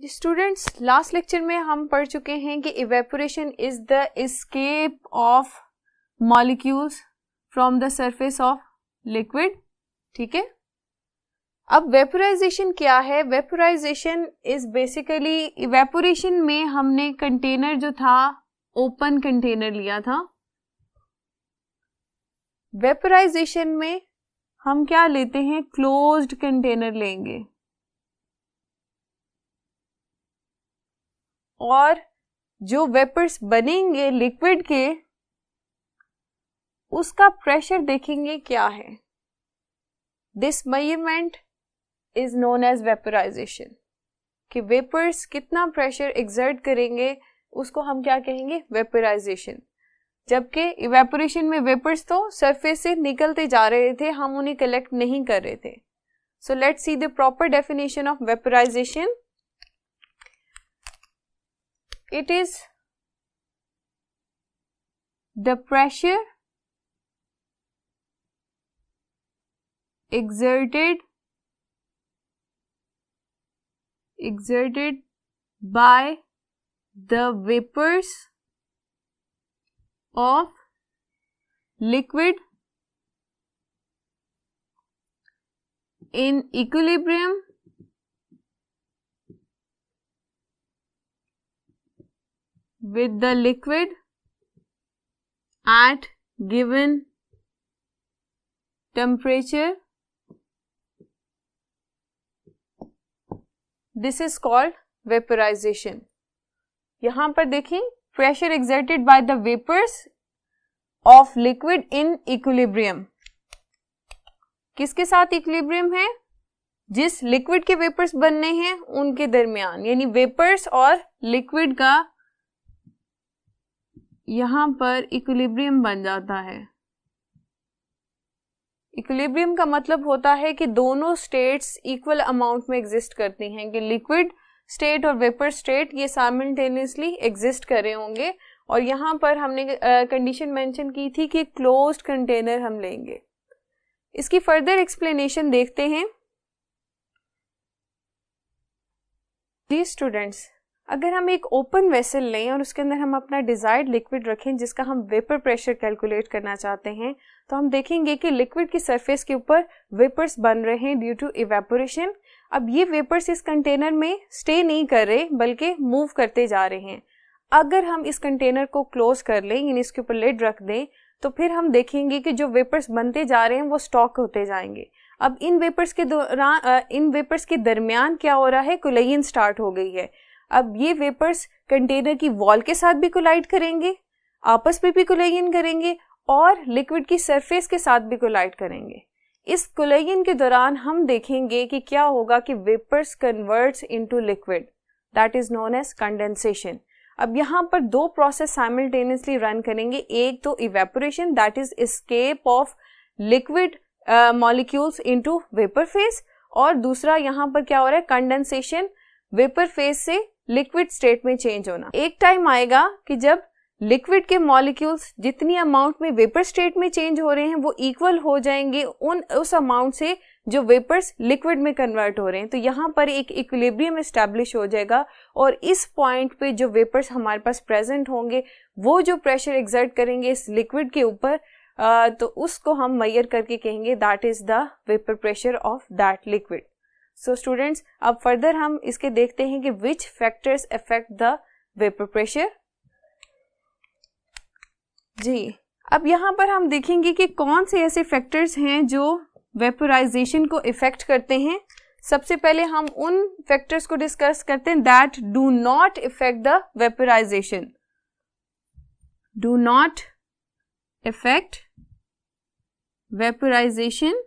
Students, last lecture में हम पढ़ चुके हैं कि evaporation is the escape of molecules from the surface of liquid. ठीक है, अब वेपोराइजेशन क्या है? वेपोराइजेशन इज बेसिकली, इवेपोरेशन में हमने कंटेनर जो था ओपन कंटेनर लिया था. वेपोराइजेशन में हम क्या लेते हैं? क्लोज्ड कंटेनर लेंगे. और जो वेपर्स बनेंगे लिक्विड के, उसका प्रेशर देखेंगे क्या है. This measurement is known as vaporisation. कि वेपर्स कितना प्रेशर एक्सर्ट करेंगे उसको हम क्या कहेंगे? वेपोराइजेशन. जबकि इवेपोरेशन में वेपर्स तो सरफेस से निकलते जा रहे थे, हम उन्हें कलेक्ट नहीं कर रहे थे. सो let's see the proper definition of vaporisation. It is the pressure exerted by the vapors of liquid in equilibrium with the liquid at given temperature. This is called vaporization. यहां पर देखें, pressure exerted by the vapors of liquid in equilibrium. किसके साथ equilibrium है? जिस liquid के vapours बनने हैं उनके दरमियान, यानी वेपर्स और लिक्विड का यहां पर इक्विलिब्रियम बन जाता है. इक्विलिब्रियम का मतलब होता है कि दोनों स्टेट्स इक्वल अमाउंट में एग्जिस्ट करती हैं, कि लिक्विड स्टेट और वेपर स्टेट ये साइमल्टेनियसली एग्जिस्ट कर रहे होंगे. और यहां पर हमने कंडीशन मेंशन की थी कि क्लोज्ड कंटेनर हम लेंगे. इसकी फर्दर एक्सप्लेनेशन देखते हैं. जी स्टूडेंट्स, अगर हम एक ओपन वेसल लें और उसके अंदर हम अपना डिजायर्ड लिक्विड रखें जिसका हम वेपर प्रेशर कैलकुलेट करना चाहते हैं, तो हम देखेंगे कि लिक्विड की सरफेस के ऊपर वेपर्स बन रहे हैं ड्यू टू इवेपोरेशन. अब ये वेपर्स इस कंटेनर में स्टे नहीं कर रहे बल्कि मूव करते जा रहे हैं. अगर हम इस कंटेनर को क्लोज कर लें, यानी इसके ऊपर लिड रख दें, तो फिर हम देखेंगे कि जो वेपर्स बनते जा रहे हैं वो स्टॉक होते जाएंगे. अब इन वेपर्स के दरमियान क्या हो रहा है? कोलाजन स्टार्ट हो गई है. अब ये वेपर्स कंटेनर की वॉल के साथ भी कोलाइड करेंगे, आपस में भी कोलाजन करेंगे और लिक्विड की सरफेस के साथ भी कोलाइड करेंगे. इस कोलाजन के दौरान हम देखेंगे कि क्या होगा कि vapours converts into liquid. That is known as condensation. अब यहाँ पर दो प्रोसेस साइमल्टेनियसली रन करेंगे. एक तो evaporation, that is escape of liquid molecules into vapour phase, और दूसरा यहाँ पर क्या हो रहा है? कंडेंसेशन, वेपर फेज से लिक्विड स्टेट में चेंज होना. एक टाइम आएगा कि जब लिक्विड के मॉलिक्यूल्स जितनी अमाउंट में वेपर स्टेट में चेंज हो रहे हैं वो इक्वल हो जाएंगे उस अमाउंट से जो वेपर्स लिक्विड में कन्वर्ट हो रहे हैं. तो यहाँ पर एक इक्विलिब्रियम एस्टैब्लिश हो जाएगा और इस पॉइंट पे जो वेपर्स हमारे पास प्रेजेंट होंगे वो जो प्रेशर एक्सर्ट करेंगे इस लिक्विड के ऊपर, तो उसको हम मेजर करके कहेंगे that is the vapour pressure of that liquid. So students, अब फर्दर हम इसके देखते हैं कि which factors affect the vapour pressure. जी, अब यहाँ पर हम देखेंगे कि कौन से ऐसे फैक्टर्स हैं जो वेपोराइजेशन को इफेक्ट करते हैं. सबसे पहले हम उन फैक्टर्स को डिस्कस करते हैं that do not effect the vaporisation. Do not effect vaporisation.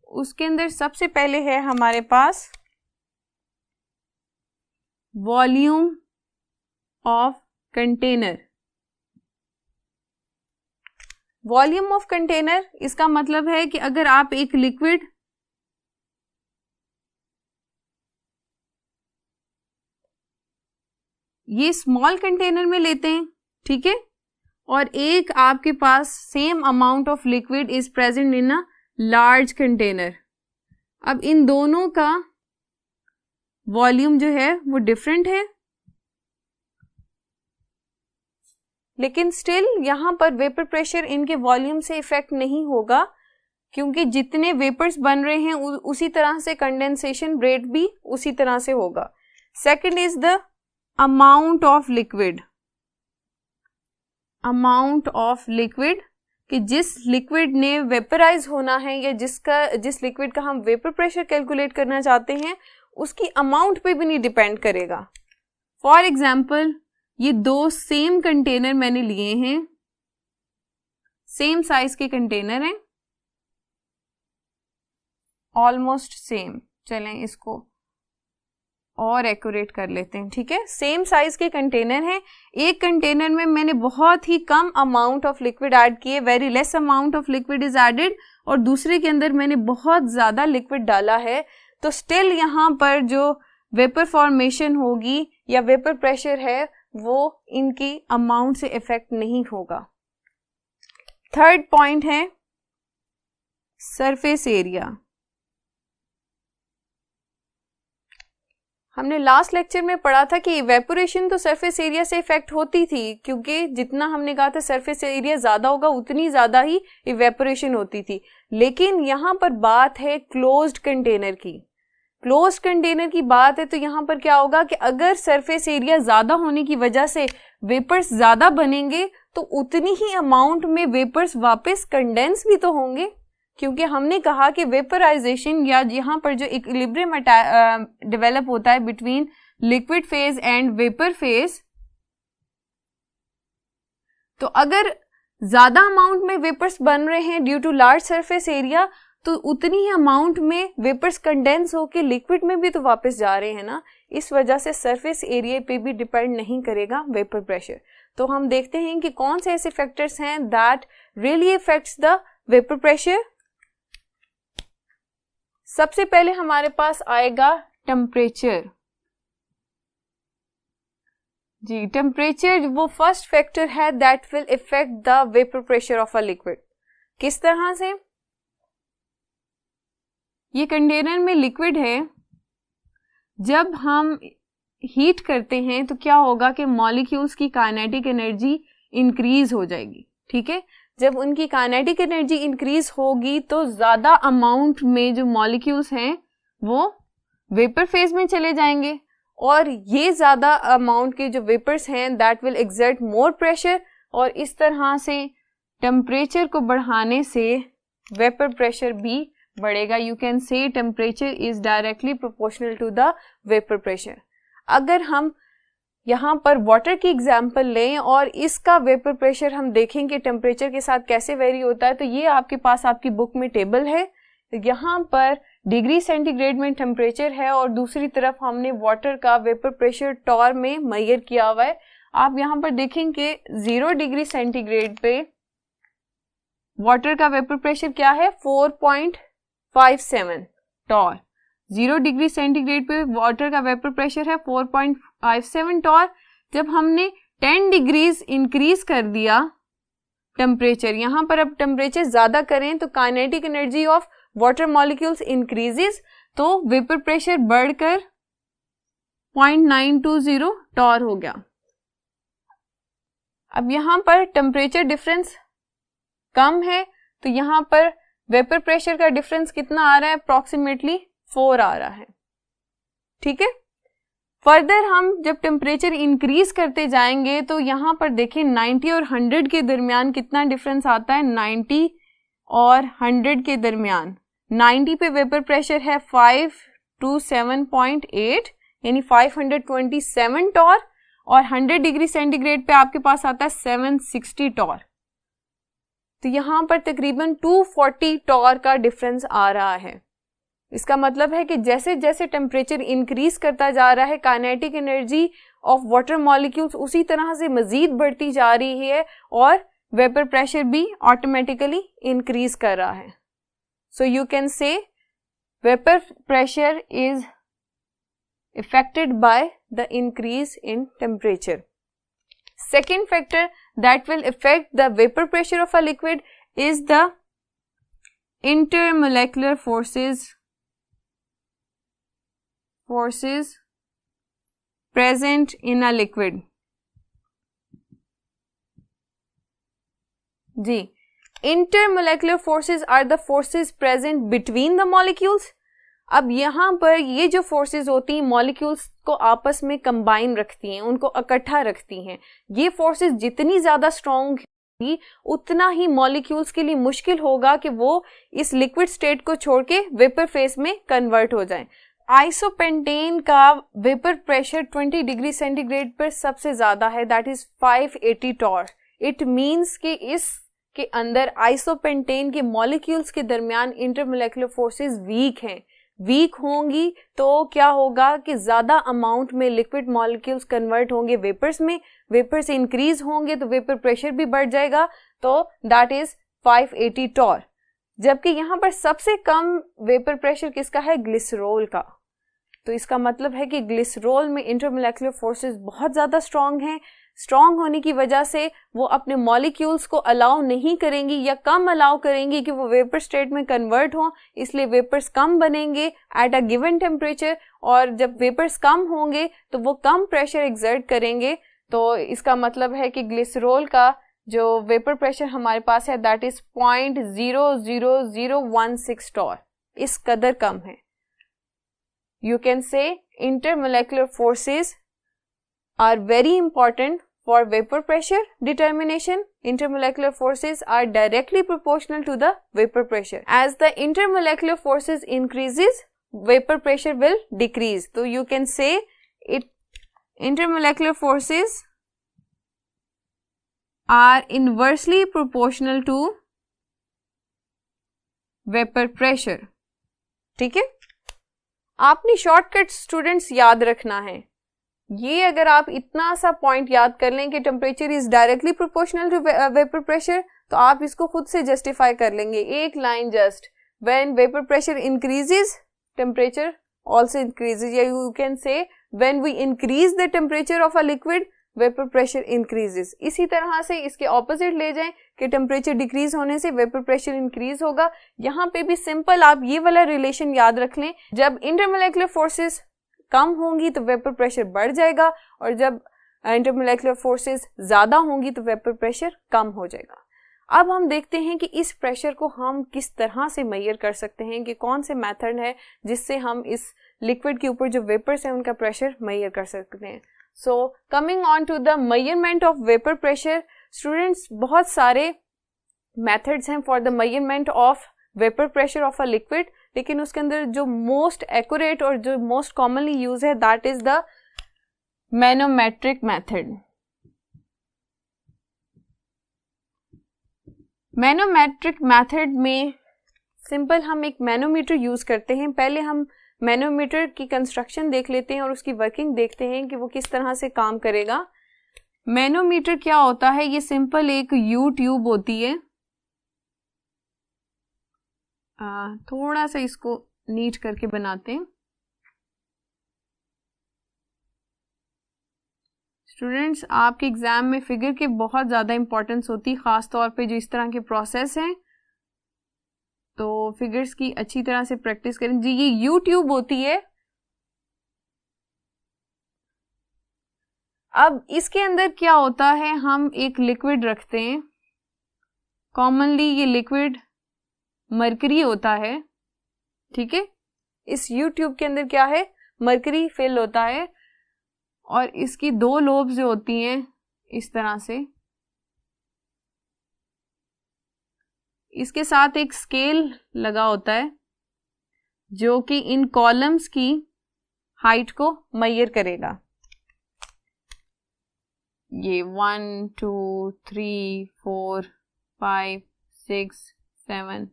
उसके अंदर सबसे पहले है हमारे पास volume of container. Volume of container, इसका मतलब है कि अगर आप एक लिक्विड ये स्मॉल कंटेनर में लेते हैं, ठीक है, और एक आपके पास same amount of liquid is present in a large container. अब इन दोनों का वॉल्यूम जो है वो डिफरेंट है, लेकिन स्टिल यहाँ पर वेपर प्रेशर इनके वॉल्यूम से इफेक्ट नहीं होगा, क्योंकि जितने वेपर्स बन रहे हैं उसी तरह से कंडेंसेशन रेट भी उसी तरह से होगा. Second is the amount of liquid. Amount of liquid कि जिस लिक्विड ने वेपराइज होना है या जिस लिक्विड का हम वेपर प्रेशर कैलकुलेट करना चाहते हैं उसकी अमाउंट पे भी नहीं डिपेंड करेगा. फॉर एग्जाम्पल ये दो सेम कंटेनर मैंने लिए हैं, सेम साइज के कंटेनर हैं, ऑलमोस्ट सेम. चलें इसको और एक्यूरेट कर लेते हैं. ठीक है, सेम साइज के कंटेनर हैं. एक कंटेनर में मैंने बहुत ही कम अमाउंट ऑफ लिक्विड ऐड किए, very less amount of liquid is added, और दूसरे के अंदर मैंने बहुत ज्यादा लिक्विड डाला है. तो स्टिल यहाँ पर जो वेपर फॉर्मेशन होगी या वेपर प्रेशर है वो इनकी अमाउंट से इफेक्ट नहीं होगा. थर्ड पॉइंट है सरफेस एरिया. हमने लास्ट लेक्चर में पढ़ा था कि इवेपोरेशन तो सरफेस एरिया से इफेक्ट होती थी, क्योंकि जितना हमने कहा था सरफेस एरिया ज्यादा होगा उतनी ज्यादा ही इवेपोरेशन होती थी. लेकिन यहाँ पर बात है क्लोज्ड कंटेनर की. क्लोज्ड कंटेनर की बात है तो यहाँ पर क्या होगा कि अगर सरफेस एरिया ज्यादा होने की वजह से वेपर्स ज्यादा बनेंगे तो उतनी ही अमाउंट में वेपर्स वापस कंडेंस भी तो होंगे, क्योंकि हमने कहा कि वेपराइजेशन या यहाँ पर जो इक्विलिब्रियम डेवलप होता है between liquid phase and vapour phase, तो अगर ज्यादा अमाउंट में वेपर्स बन रहे हैं due to large surface area तो उतनी ही अमाउंट में वेपर्स कंडेंस होकर लिक्विड में भी तो वापस जा रहे हैं ना. इस वजह से सरफेस एरिया पे भी डिपेंड नहीं करेगा वेपर प्रेशर. तो हम देखते हैं कि कौन से ऐसे फैक्टर्स हैं that really affects the vapour pressure. सबसे पहले हमारे पास आएगा टेम्परेचर. जी, टेम्परेचर वो फर्स्ट फैक्टर है that will effect the vapour pressure of a liquid. किस तरह से? ये कंटेनर में लिक्विड है, जब हम हीट करते हैं तो क्या होगा कि मॉलिक्यूल्स की काइनेटिक एनर्जी इंक्रीज हो जाएगी. ठीक है, जब उनकी काइनेटिक एनर्जी इंक्रीज होगी तो ज्यादा अमाउंट में जो मॉलिक्यूल्स हैं वो वेपर फेज में चले जाएंगे, और ये ज्यादा अमाउंट के जो वेपर्स हैं that will exert more pressure, और इस तरह से टेम्परेचर को बढ़ाने से वेपर प्रेशर भी बढ़ेगा. You can say temperature is directly proportional to the vapour pressure. अगर हम यहाँ पर वाटर की एग्जांपल लें और इसका वेपर प्रेशर हम देखें कि टेम्परेचर के साथ कैसे वेरी होता है, तो ये आपके पास आपकी बुक में टेबल है. यहाँ पर डिग्री सेंटीग्रेड में टेम्परेचर है और दूसरी तरफ हमने वाटर का वेपर प्रेशर टॉर में मेजर किया हुआ है. आप यहाँ पर देखेंगे 0 डिग्री सेंटीग्रेड पे वाटर का वेपर प्रेशर क्या है, 4.57 टॉर. 0 डिग्री सेंटीग्रेड पे वाटर का वेपर प्रेशर है 4.57 टॉर. जब हमने 10 डिग्रीज इंक्रीज कर दिया टेम्परेचर, यहाँ पर अब टेम्परेचर ज्यादा करें तो kinetic energy of water molecules increases, तो वेपर प्रेशर बढ़कर 0.920 टॉर हो गया. अब यहाँ पर टेम्परेचर डिफरेंस कम है तो यहाँ पर वेपर प्रेशर का डिफरेंस कितना आ रहा है, अप्रोक्सीमेटली 4 आ रहा है. ठीक है, फर्दर हम जब टेम्परेचर इंक्रीज करते जाएंगे तो यहाँ पर देखें 90 और 100 के दरमियान कितना डिफरेंस आता है. 90 और 100 के दरमियान 90 पे वेपर प्रेशर है 527.8 यानी 527 टॉर, और 100 डिग्री सेंटीग्रेड पे आपके पास आता है 760 टॉर. तो यहाँ पर तकरीबन 240 टॉर का डिफरेंस आ रहा है. इसका मतलब है कि जैसे जैसे टेम्परेचर इंक्रीज करता जा रहा है kinetic energy of water molecules उसी तरह से मजीद बढ़ती जा रही है और वेपर प्रेशर भी ऑटोमेटिकली इंक्रीज कर रहा है. सो यू कैन से vapour pressure is affected by the increase in temperature. Second factor that will affect the vapor pressure of a liquid is the intermolecular forces forces present in a liquid. जी, intermolecular forces are the forces present between the molecules. अब यहाँ पर ये जो forces होती हैं molecules को आपस में कंबाइन रखती हैं, उनको इकट्ठा रखती हैं. ये फोर्सेस जितनी ज्यादा स्ट्रॉन्ग होगी उतना ही मॉलिक्यूल्स के लिए मुश्किल होगा कि वो इस लिक्विड स्टेट को छोड़ के वेपर फेज में कन्वर्ट हो जाएं. आइसोपेंटेन का वेपर प्रेशर 20 डिग्री सेंटीग्रेड पर सबसे ज्यादा है, that is 580 torr. It means कि इस के अंदर आइसोपेंटेन के मॉलिक्यूल्स के दरमियान इंटरमोलेकुलर फोर्सेस वीक हैं. वीक होंगी तो क्या होगा कि ज्यादा अमाउंट में लिक्विड मॉलिक्यूल्स कन्वर्ट होंगे वेपर्स में, वेपर से इंक्रीज होंगे तो वेपर प्रेशर भी बढ़ जाएगा, तो दैट इज 580 टॉर. जबकि यहाँ पर सबसे कम वेपर प्रेशर किसका है? ग्लिसरॉल का. तो इसका मतलब है कि ग्लिसरॉल में इंटरमोलेकुलर फोर्सेस बहुत ज़्यादा स्ट्रॉन्ग हैं. स्ट्रॉन्ग होने की वजह से वो अपने मॉलिक्यूल्स को अलाउ नहीं करेंगी या कम अलाउ करेंगी कि वो वेपर स्टेट में कन्वर्ट हों, इसलिए वेपर्स कम बनेंगे एट अ गिवन टेम्परेचर. और जब वेपर्स कम होंगे तो वो कम प्रेशर एक्सर्ट करेंगे. तो इसका मतलब है कि ग्लिसरॉल का जो वेपर प्रेशर हमारे पास है दैट इज 0.00016 टॉर. इस कदर कम है. You can say intermolecular forces are very important for vapor pressure determination. Intermolecular forces are directly proportional to the vapor pressure. As the intermolecular forces increases, vapor pressure will decrease. So you can say intermolecular forces are inversely proportional to vapor pressure. ठीक है? आपने shortcut students याद रखना है. ये अगर आप इतना सा पॉइंट याद कर लें कि temperature is directly proportional to vapour pressure, तो आप इसको खुद से जस्टिफाई कर लेंगे. एक line just, when vapour pressure increases temperature also increases, या you can say when we increase the temperature of a liquid vapour pressure increases. इसी तरह से इसके ऑपोजिट ले जाएं कि टेम्परेचर डिक्रीज होने से वेपर प्रेशर इंक्रीज होगा. यहाँ पे भी सिंपल आप ये वाला रिलेशन याद रख लें. जब इंटरमोलेकुलर फोर्सेस कम होंगी तो वेपर प्रेशर बढ़ जाएगा, और जब इंटरमोलेकुलर फोर्सेस ज्यादा होंगी तो वेपर प्रेशर कम हो जाएगा. अब हम देखते हैं कि इस प्रेशर को हम किस तरह से मेजर कर सकते हैं, कि कौन से मेथड है जिससे हम इस लिक्विड के ऊपर जो वेपर्स हैं उनका प्रेशर मेजर कर सकते हैं. So coming on to the measurement of vapor pressure, students बहुत सारे methods हैं for the measurement of vapor pressure of a liquid, लेकिन उसके अंदर जो most accurate और जो most commonly used है that is the manometric method. Manometric method में simple हम एक मैनोमीटर यूज करते हैं. पहले हम मैनोमीटर की कंस्ट्रक्शन देख लेते हैं और उसकी वर्किंग देखते हैं कि वो किस तरह से काम करेगा. मैनोमीटर क्या होता है? ये सिंपल एक यू ट्यूब होती है. थोड़ा सा इसको नीट करके बनाते हैं. स्टूडेंट्स, आपके एग्जाम में फिगर के बहुत ज़्यादा इंपॉर्टेंस होती है, ख़ास तौर पे जो इस तरह के प्रोसेस हैं, तो फिगर्स की अच्छी तरह से प्रैक्टिस करें. जी, ये यू ट्यूब होती है. अब इसके अंदर क्या होता है, हम एक लिक्विड रखते हैं. कॉमनली ये लिक्विड मरकरी होता है. ठीक है, इस यू ट्यूब के अंदर क्या है? मरकरी फिल होता है, और इसकी दो लोब्स जो होती हैं इस तरह से, इसके साथ एक स्केल लगा होता है जो कि इन कॉलम्स की हाइट को मेजर करेगा. ये 1 2 3 4 5 6 7.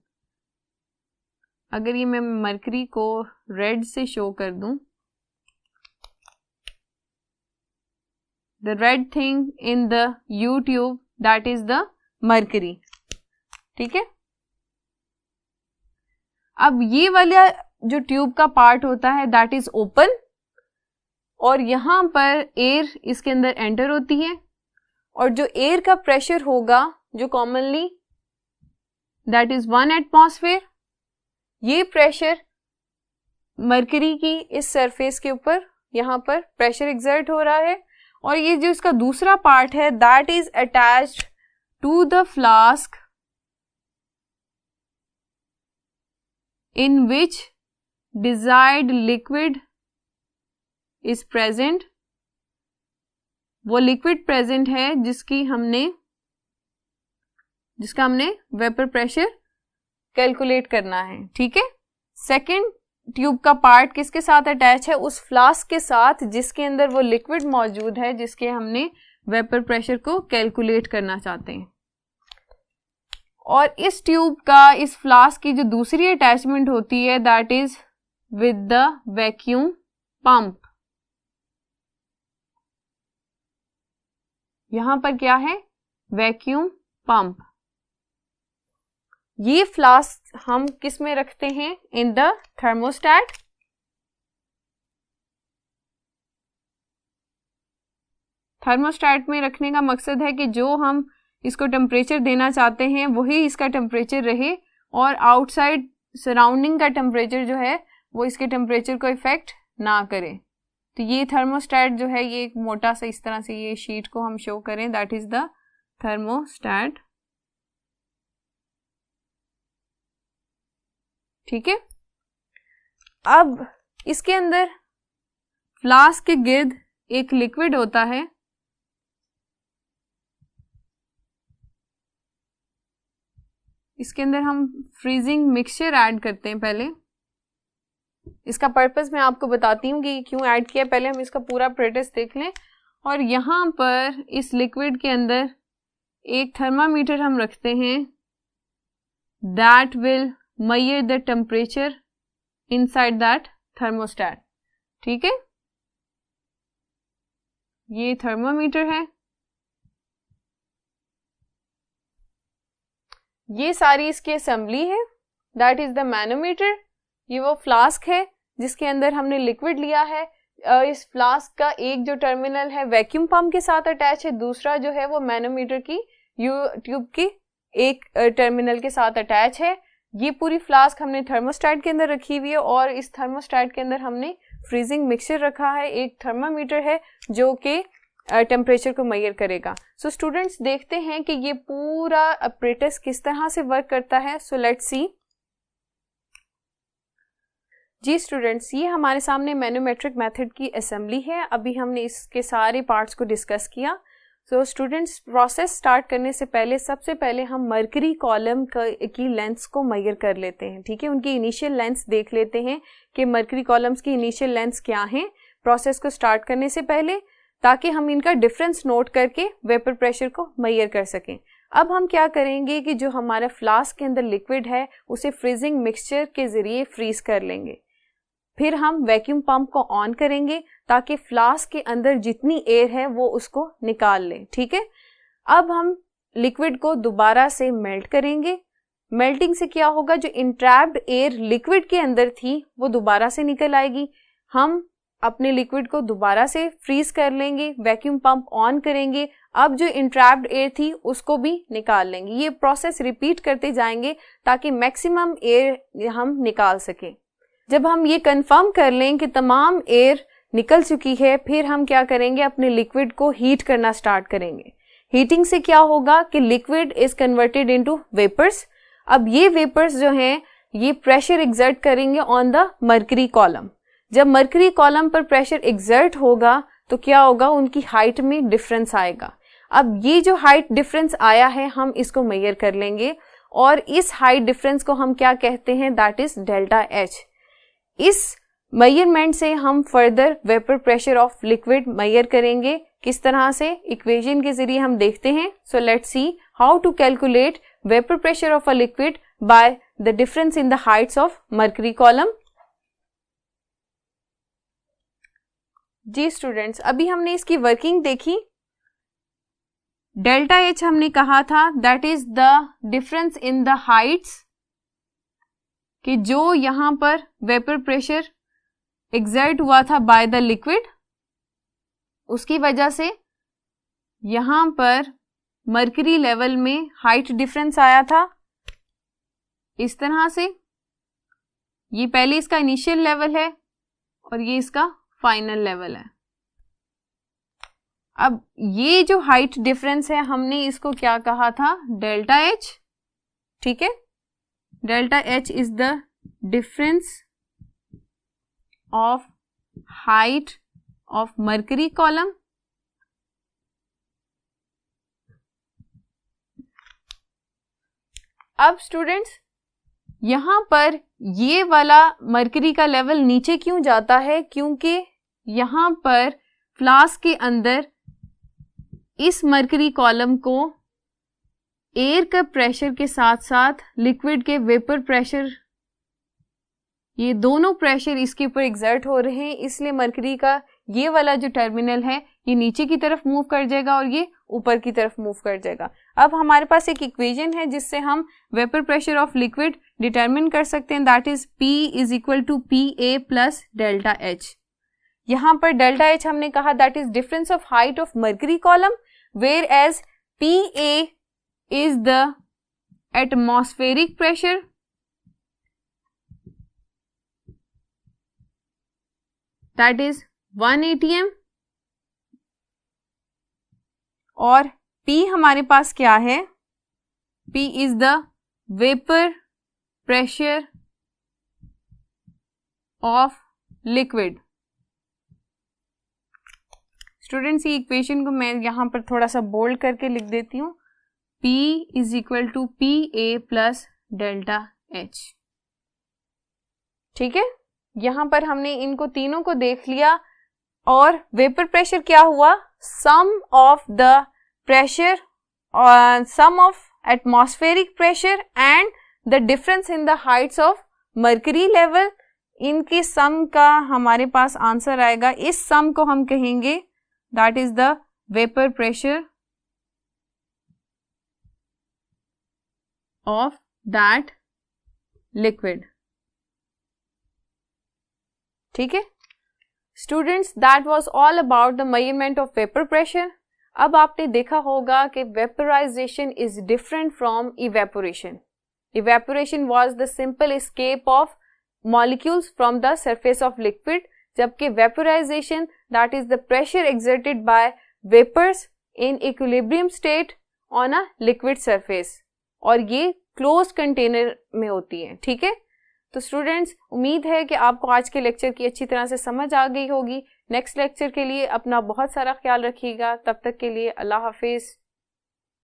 अगर ये मैं मरकरी को रेड से शो कर दूं, the red thing in the you tube that is the mercury. ठीक है, अब ये वाला जो ट्यूब का पार्ट होता है दैट इज ओपन, और यहां पर एयर इसके अंदर एंटर होती है, और जो एयर का प्रेशर होगा जो कॉमनली दैट इज 1 एटमॉस्फेयर, ये प्रेशर मरकरी की इस सरफेस के ऊपर यहाँ पर प्रेशर एक्सर्ट हो रहा है, और ये जो इसका दूसरा पार्ट है that is attached to the flask in which desired liquid is present. वो लिक्विड प्रेजेंट है जिसका हमने वेपर प्रेशर कैलकुलेट करना है, ठीक है। सेकेंड ट्यूब का पार्ट किसके साथ अटैच है? उस फ्लास्क के साथ जिसके अंदर वो लिक्विड मौजूद है जिसके हमने वेपर प्रेशर को कैलकुलेट करना चाहते हैं। और इस ट्यूब का इस फ्लास्क की जो दूसरी अटैचमेंट होती है that is with the vacuum pump. यहां पर क्या है? Vacuum pump. ये फ्लास्क हम किस में रखते हैं? In the thermostat. थर्मोस्टेट में रखने का मकसद है कि जो हम इसको टेम्परेचर देना चाहते हैं वही इसका टेम्परेचर रहे, और आउटसाइड सराउंडिंग का टेम्परेचर जो है वो इसके टेम्परेचर को इफेक्ट ना करे। तो ये थर्मोस्टेट जो है, ये एक मोटा सा इस तरह से ये शीट को हम शो करें, दैट इज द थर्मोस्टेट, ठीक है। अब इसके अंदर फ्लास्क के गिर्द एक लिक्विड होता है, इसके अंदर हम फ्रीजिंग मिक्सचर ऐड करते हैं। पहले इसका पर्पस मैं आपको बताती हूँ कि क्यों ऐड किया, पहले हम इसका पूरा प्रोसेस देख लें। और यहाँ पर इस लिक्विड के अंदर एक थर्मामीटर हम रखते हैं that will measure the temperature inside that thermostat, ठीक है। ये थर्मामीटर है, ये सारी इसकी असेंबली है, दैट इज द मैनोमीटर। ये वो फ्लास्क है जिसके अंदर हमने लिक्विड लिया है। इस फ्लास्क का एक जो टर्मिनल है वैक्यूम पंप के साथ अटैच है, दूसरा जो है वो मैनोमीटर की ट्यूब की एक टर्मिनल के साथ अटैच है। ये पूरी फ्लास्क हमने थर्मोस्टेट के अंदर रखी हुई है, और इस थर्मोस्टेट के अंदर हमने फ्रीजिंग मिक्सचर रखा है, एक थर्मामीटर है जो कि टेम्परेचर को मेजर करेगा। सो स्टूडेंट्स देखते हैं कि ये पूरा apparatus किस तरह से वर्क करता है। सो लेट्स सी। जी स्टूडेंट्स, ये हमारे सामने मैनोमेट्रिक मेथड की असेंबली है। अभी हमने इसके सारे पार्ट्स को डिस्कस किया। सो स्टूडेंट्स, प्रोसेस स्टार्ट करने से पहले सबसे पहले हम मरकरी कॉलम की लेंथ्स को मेजर कर लेते हैं, ठीक है। उनकी इनिशियल लेंथ्स देख लेते हैं कि मरकरी कॉलम्स की इनिशियल लेंथ्स क्या हैं प्रोसेस को स्टार्ट करने से पहले, ताकि हम इनका डिफरेंस नोट करके वेपर प्रेशर को मेजर कर सकें। अब हम क्या करेंगे कि जो हमारा फ्लास्क के अंदर लिक्विड है उसे फ्रीजिंग मिक्सचर के जरिए फ्रीज कर लेंगे। फिर हम वैक्यूम पंप को ऑन करेंगे ताकि फ्लास्क के अंदर जितनी एयर है वो उसको निकाल ले, ठीक है। अब हम लिक्विड को दोबारा से मेल्ट करेंगे। मेल्टिंग से क्या होगा, जो इंट्रैप्ड एयर लिक्विड के अंदर थी वो दोबारा से निकल आएगी। हम अपने लिक्विड को दोबारा से फ्रीज कर लेंगे, वैक्यूम पंप ऑन करेंगे, अब जो इंट्रैप्ड एयर थी उसको भी निकाल लेंगे। ये प्रोसेस रिपीट करते जाएंगे ताकि मैक्सिमम एयर हम निकाल सकें। जब हम ये कंफर्म कर लें कि तमाम एयर निकल चुकी है, फिर हम क्या करेंगे, अपने लिक्विड को हीट करना स्टार्ट करेंगे। हीटिंग से क्या होगा कि liquid is converted into vapours. अब ये वेपर्स जो हैं ये प्रेशर एक्सर्ट करेंगे ऑन द मरकरी कॉलम। जब मरकरी कॉलम पर प्रेशर एक्सर्ट होगा तो क्या होगा, उनकी हाइट में डिफरेंस आएगा। अब ये जो हाइट डिफरेंस आया है हम इसको मेजर कर लेंगे, और इस हाइट डिफरेंस को हम क्या कहते हैं, दैट इज डेल्टा एच। इस मेजरमेंट से हम further vapour pressure of liquid measure करेंगे। किस तरह से, इक्वेशन के जरिए हम देखते हैं। So let's see how to calculate vapour pressure of a liquid by the difference in the heights of mercury column. जी स्टूडेंट्स, अभी हमने इसकी वर्किंग देखी। डेल्टा एच हमने कहा था that is the difference in the Heights, कि जो यहां पर वेपर प्रेशर एक्सर्ट हुआ था बाय द लिक्विड, उसकी वजह से यहां पर मरकरी लेवल में हाइट डिफरेंस आया था इस तरह से। ये पहले इसका इनिशियल लेवल है और ये इसका फाइनल लेवल है। अब ये जो हाइट डिफरेंस है हमने इसको क्या कहा था, डेल्टा एच। ठीक है, delta H is the difference of height of mercury column अब स्टूडेंट्स यहां पर ये वाला मर्करी का लेवल नीचे क्यों जाता है, क्योंकि यहां पर फ्लास्क के अंदर इस मर्करी कॉलम को एयर का प्रेशर के साथ साथ लिक्विड के वेपर प्रेशर, ये दोनों प्रेशर इसके ऊपर एग्जर्ट हो रहे हैं, इसलिए मर्करी का ये वाला जो टर्मिनल है ये नीचे की तरफ मूव कर जाएगा और ये ऊपर की तरफ मूव कर जाएगा। अब हमारे पास एक इक्वेशन है जिससे हम vapour pressure of liquid determine कर सकते हैं, that is P is equal to PA plus delta H। यहाँ पर डेल्टा H हमने कहा that is difference of height of mercury column, whereas PA is the atmospheric pressure that is 1 atm और P हमारे पास क्या है, P is the vapor pressure of liquid। Students ये equation को मैं यहां पर थोड़ा सा बोल्ड करके लिख देती हूं, P is equal to PA plus delta H। ठीक है, यहां पर हमने इनको तीनों को देख लिया और वेपर प्रेशर क्या हुआ, सम ऑफ द प्रेशर और sum of atmospheric pressure and the difference in the heights of mercury level, इनकी सम का हमारे पास आंसर आएगा। इस सम को हम कहेंगे that is the vapour pressure of that liquid। ठीक है students, that was all about the measurement of vapour pressure. अब आपने देखा होगा कि vaporisation is different from evaporation. Evaporation was the simple escape of molecules from the surface of liquid, जबकि vaporisation that is the pressure exerted by vapours in equilibrium state on a liquid surface, और ये close container में होती है। ठीक है, तो students उम्मीद है कि आपको आज के लेक्चर की अच्छी तरह से समझ आ गई होगी। नेक्स्ट लेक्चर के लिए अपना बहुत सारा ख्याल रखिएगा। तब तक के लिए अल्लाह हाफिज।